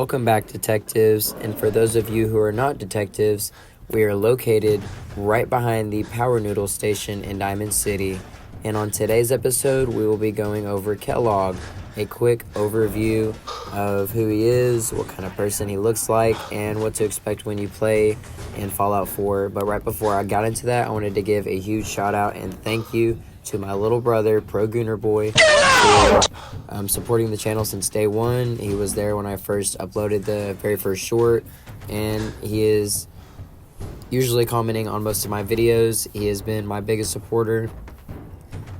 Welcome back, detectives, and for those of you who are not detectives, we are located right behind the Power Noodle station in Diamond City, and on today's episode, we will be going over Kellogg, a quick overview of who he is, what kind of person he looks like, and what to expect when you play in Fallout 4. But right before I got into that, I wanted to give a huge shout out and thank you to my little brother, Pro Gooner Boy, for supporting the channel since day one. He was there when I first uploaded the very first short, and he is usually commenting on most of my videos. He has been my biggest supporter,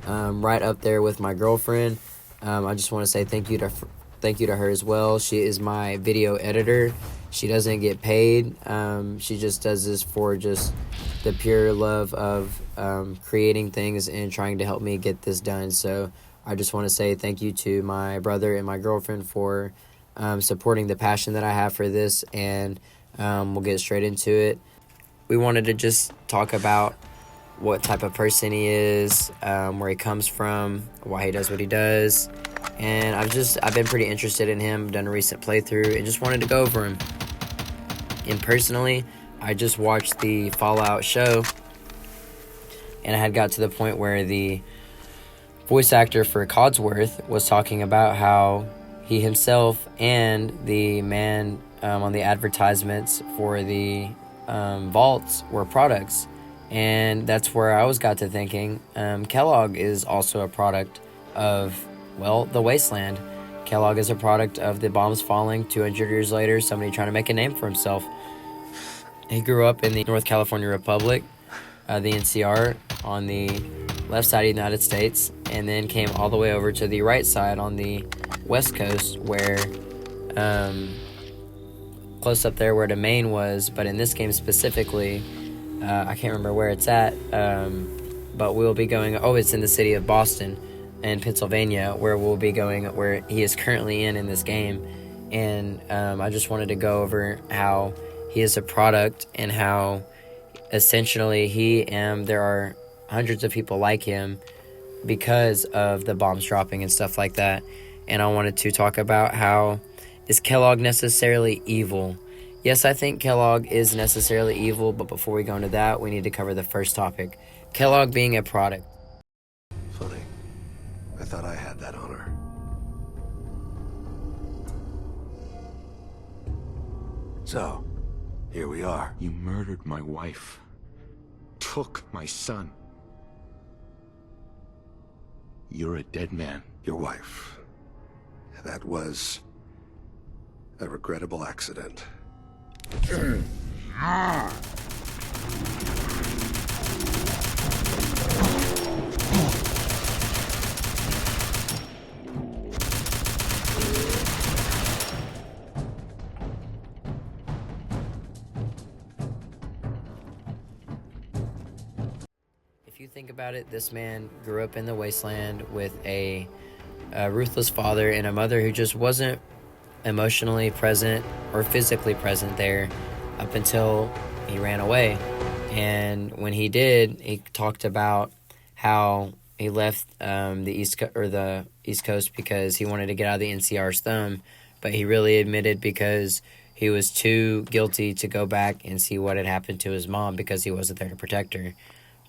right up there with my girlfriend. I just want to say thank you to her as well. She is my video editor. She doesn't get paid. She just does this for just the pure love of creating things and trying to help me get this done. So I just want to say thank you to my brother and my girlfriend for supporting the passion that I have for this, and we'll get straight into it. We wanted to just talk about what type of person he is, where he comes from, why he does what he does, and I've been pretty interested in him, done a recent playthrough, and just wanted to go over him. And personally, I just watched the Fallout show, and I had got to the point where the voice actor for Codsworth was talking about how he himself and the man on the advertisements for the vaults were products. And that's where I always got to thinking, Kellogg is also a product of, well, the wasteland. Kellogg is a product of the bombs falling 200 years later, somebody trying to make a name for himself. He grew up in the North California Republic, the NCR, on the left side of the United States, and then came all the way over to the right side on the West Coast, where close up there where the Maine was, but in this game specifically, I can't remember where it's at, but we'll be going, it's in the city of Boston in Pennsylvania, where we'll be going, where he is currently in this game. And I just wanted to go over how he is a product and how essentially there are hundreds of people like him because of the bombs dropping and stuff like that. And I wanted to talk about how, is Kellogg necessarily evil? Yes, I think Kellogg is necessarily evil, but before we go into that, we need to cover the first topic. Kellogg being a product. Funny. I thought I had that honor. So, here we are. You murdered my wife. Took my son. You're a dead man. Your wife. That was a regrettable accident. If you think about it, this man grew up in the wasteland with a ruthless father and a mother who just wasn't emotionally present or physically present there up until he ran away. And when he did, he talked about how he left the East Coast because he wanted to get out of the NCR's thumb, but he really admitted because he was too guilty to go back and see what had happened to his mom because he wasn't there to protect her.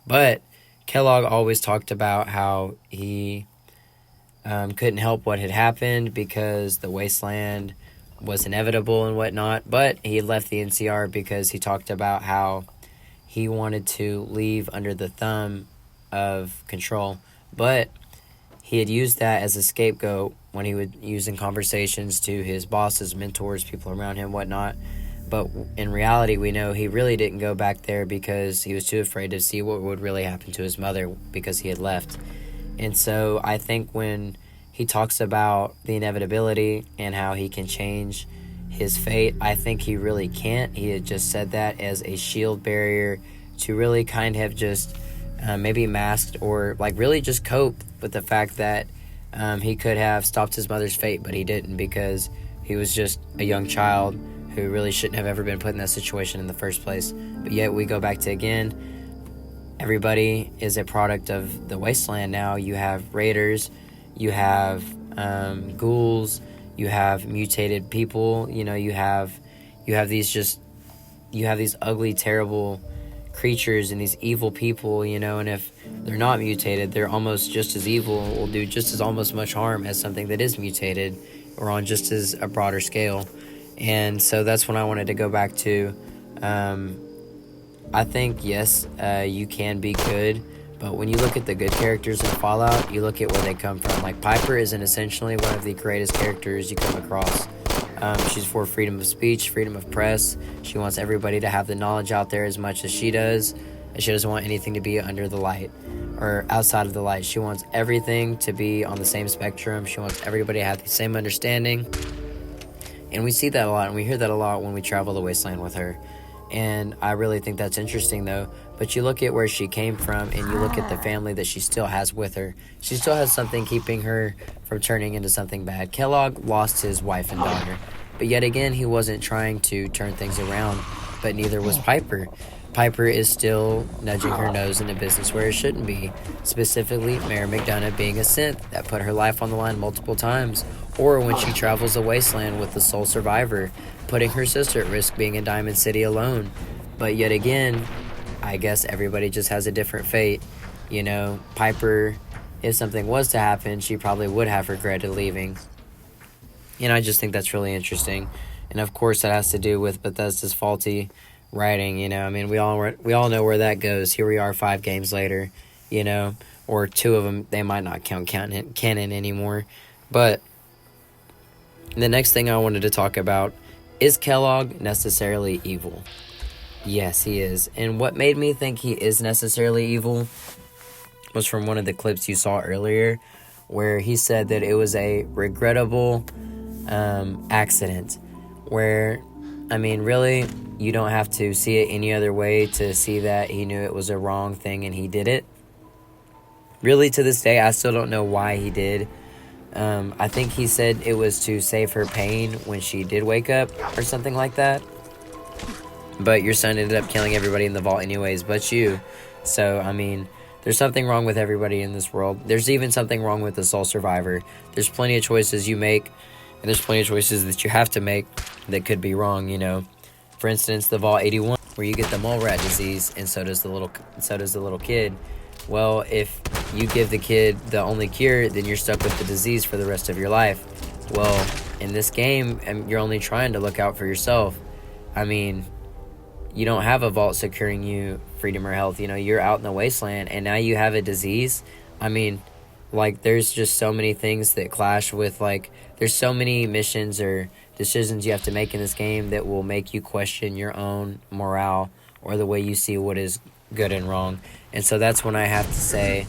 But Kellogg always talked about how he couldn't help what had happened because the wasteland was inevitable and whatnot, but he left the NCR because he talked about how he wanted to leave under the thumb of control, but he had used that as a scapegoat when he would use in conversations to his bosses, mentors, people around him, whatnot. But in reality, we know he really didn't go back there because he was too afraid to see what would really happen to his mother because he had left. And so I think when he talks about the inevitability and how he can change his fate, I think he really can't. He had just said that as a shield barrier to really kind of just maybe masked or like really just cope with the fact that he could have stopped his mother's fate, but he didn't because he was just a young child who really shouldn't have ever been put in that situation in the first place. But yet we go back to, again, everybody is a product of the wasteland now. You have raiders, you have ghouls, you have mutated people, you have these ugly, terrible creatures and these evil people, and if they're not mutated, they're almost just as evil, will do just as almost much harm as something that is mutated, or on just as a broader scale. And so that's when I wanted to go back to, I think, yes, you can be good, but when you look at the good characters in Fallout, you look at where they come from. Like, Piper is essentially one of the greatest characters you come across. She's for freedom of speech, freedom of press. She wants everybody to have the knowledge out there as much as she does. She doesn't want anything to be under the light or outside of the light. She wants everything to be on the same spectrum. She wants everybody to have the same understanding. And we see that a lot, and we hear that a lot when we travel the wasteland with her. And I really think that's interesting, though. But you look at where she came from, and you look at the family that she still has with her. She still has something keeping her from turning into something bad. Kellogg lost his wife and daughter. But yet again, he wasn't trying to turn things around, but neither was Piper. Piper is still nudging her nose into business where it shouldn't be. Specifically, Mayor McDonough being a synth that put her life on the line multiple times. Or when she travels the wasteland with the sole survivor, putting her sister at risk being in Diamond City alone. But yet again, I guess everybody just has a different fate. Piper, if something was to happen, she probably would have regretted leaving. And I just think that's really interesting. And of course, that has to do with Bethesda's faulty writing. We all know where that goes. Here we are 5 games later, or 2 of them, they might not count canon anymore. But the next thing I wanted to talk about, is Kellogg necessarily evil? Yes, he is. And what made me think he is necessarily evil was from one of the clips you saw earlier, where he said that it was a regrettable accident. Where, really, you don't have to see it any other way to see that he knew it was a wrong thing and he did it. Really, to this day, I still don't know why he did. I think he said it was to save her pain when she did wake up or something like that. But your son ended up killing everybody in the vault anyways, but you. So, there's something wrong with everybody in this world. There's even something wrong with the sole survivor. There's plenty of choices you make, and there's plenty of choices that you have to make that could be wrong, For instance, the Vault 81, where you get the mole rat disease, and so does the little kid. Well, if you give the kid the only cure, then you're stuck with the disease for the rest of your life. Well, in this game, you're only trying to look out for yourself. You don't have a vault securing you freedom or health. You're out in the wasteland, and now you have a disease. There's just so many things that clash with, there's so many missions or decisions you have to make in this game that will make you question your own morale or the way you see what is good and wrong. And so that's when I have to say,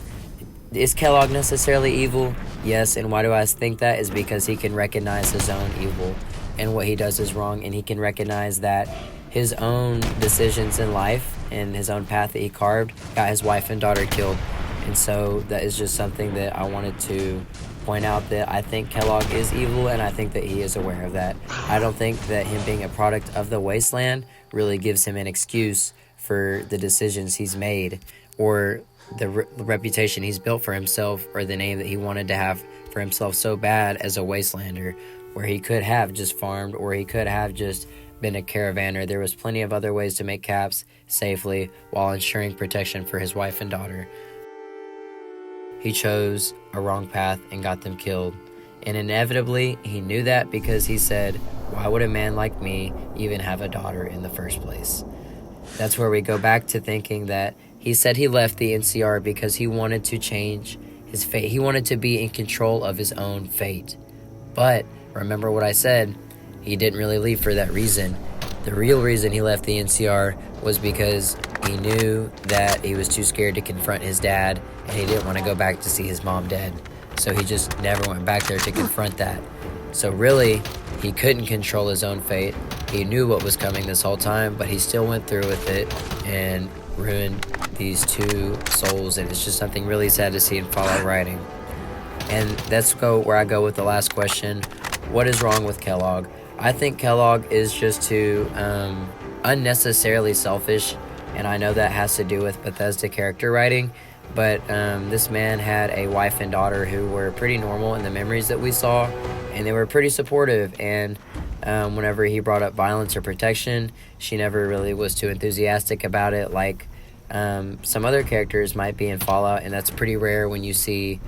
is Kellogg necessarily evil? Yes. And why do I think that? Is because he can recognize his own evil and what he does is wrong, and he can recognize that his own decisions in life and his own path that he carved got his wife and daughter killed. And so that is just something that I wanted to point out, that I think Kellogg is evil, and I think that he is aware of that. I don't think that him being a product of the wasteland really gives him an excuse for the decisions he's made, or the reputation he's built for himself, or the name that he wanted to have for himself so bad as a wastelander, where he could have just farmed, or he could have just been a caravaner. There was plenty of other ways to make caps safely while ensuring protection for his wife and daughter. He chose a wrong path and got them killed. And inevitably, he knew that, because he said, why would a man like me even have a daughter in the first place? That's where we go back to thinking that he said he left the NCR because he wanted to change his fate. He wanted to be in control of his own fate. But remember what I said, he didn't really leave for that reason. The real reason he left the NCR was because he knew that he was too scared to confront his dad, and he didn't want to go back to see his mom dead. So he just never went back there to confront that. So really, he couldn't control his own fate. He knew what was coming this whole time, but he still went through with it and ruined these 2 souls, and it's just something really sad to see in Fallout writing. And that's where I go with the last question. What is wrong with Kellogg? I think Kellogg is just too unnecessarily selfish, and I know that has to do with Bethesda character writing, But this man had a wife and daughter who were pretty normal in the memories that we saw, and they were pretty supportive. And whenever he brought up violence or protection, she never really was too enthusiastic about it, like some other characters might be in Fallout, and that's pretty rare when you see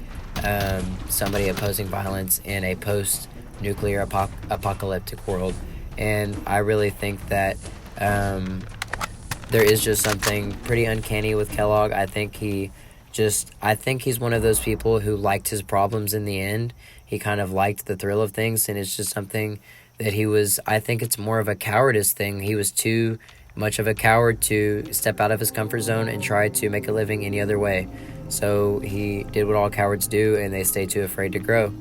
somebody opposing violence in a post-nuclear apocalyptic world. And I really think that there is just something pretty uncanny with Kellogg. I think he's one of those people who liked his problems in the end. He kind of liked the thrill of things, and it's just something that I think it's more of a cowardice thing. He was too much of a coward to step out of his comfort zone and try to make a living any other way. So he did what all cowards do, and they stay too afraid to grow.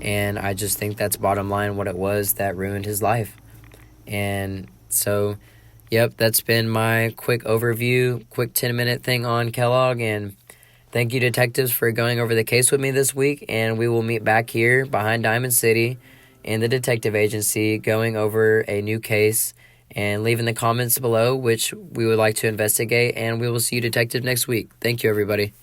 And I just think that's bottom line what it was that ruined his life. And so, yep, that's been my quick overview, quick 10-minute thing on Kellogg. And thank you, detectives, for going over the case with me this week. And we will meet back here behind Diamond City in the detective agency going over a new case, and leave in the comments below which we would like to investigate. And we will see you, detective, next week. Thank you, everybody.